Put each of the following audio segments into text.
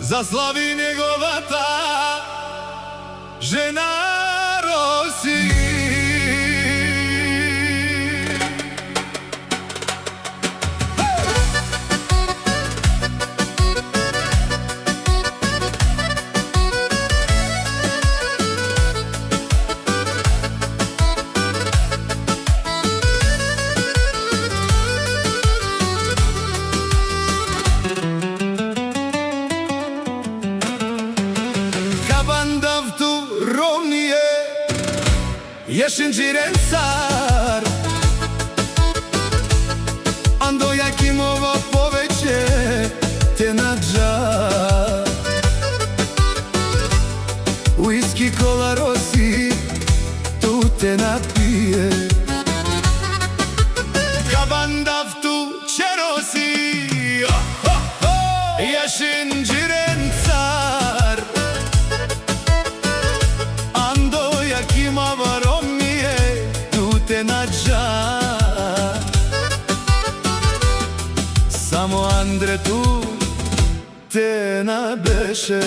заслави неговата жена Роси. Jeshin Gjiren car Ando Jakimova poveće te nađa. Whisky, cola, Rosi tu te napije. Kaban daftu će Rosi Jeshin Gjiren car Ando Jakimova te nađa. Samo Andre tu te nabeše.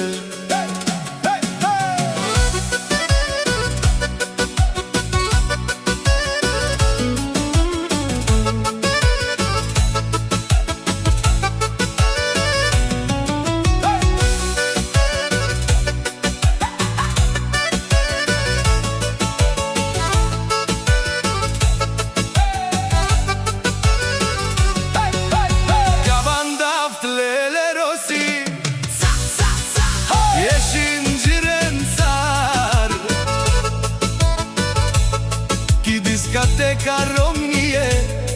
Diskoteka Romnije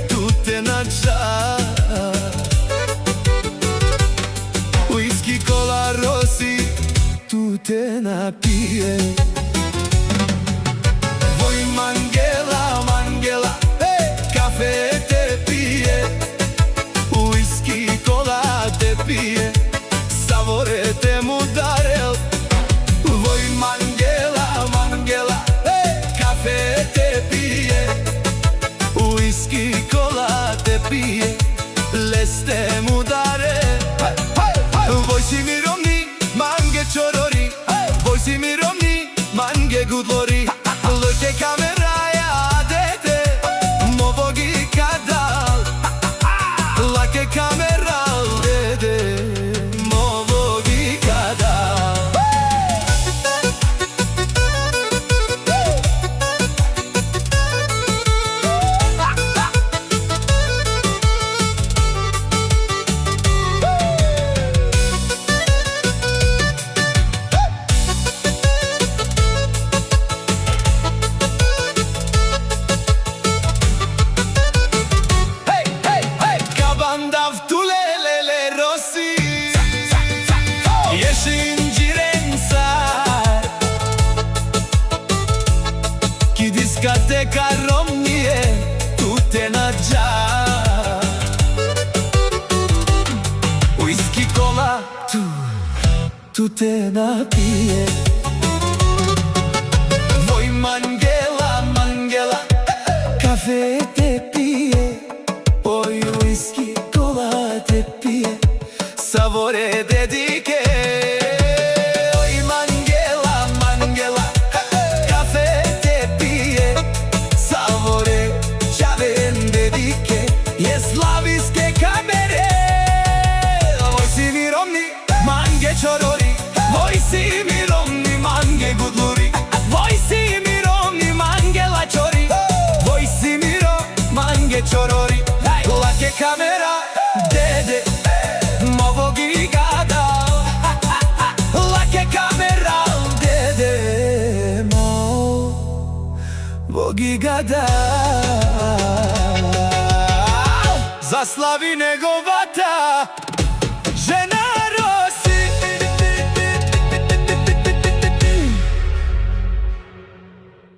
tu te nađa. Whisky, cola, Rosi tu te napije. Voj Mangela, Mangela, kafe te pije. Whisky, cola te pije, savore te mu darel. Voj Mangela, Mangela, kafe te pije. Whisky, cola te pije, leste mu dare. Voj si mi romni, mange čorori. Voj si mi romni, mange gudlori. Lojke kameraja dete, movogi kadal. Lake kameral dede, movogi kadal. Jeshin Gjiren car Ki diskoteka Romnije tu te nađa. Whisky, cola tu te napije. Voj Mangela, Mangela, kafe te pije. Oj, whisky, cola te pije, savore dedike. Oj Mangela, Mangela, kafe te pije, savore čaven dedike. Je slavijske kamere. Voj si mi romni, mange čorori. Voj si mi romni, mange gudluri. Voj si mi romni, mange lačori. Voj si mi romni, mange čorori. Lake kamera, dede, movogi gadal. Lake kameral, dede, movogi gadal. Zaslavi negovata žena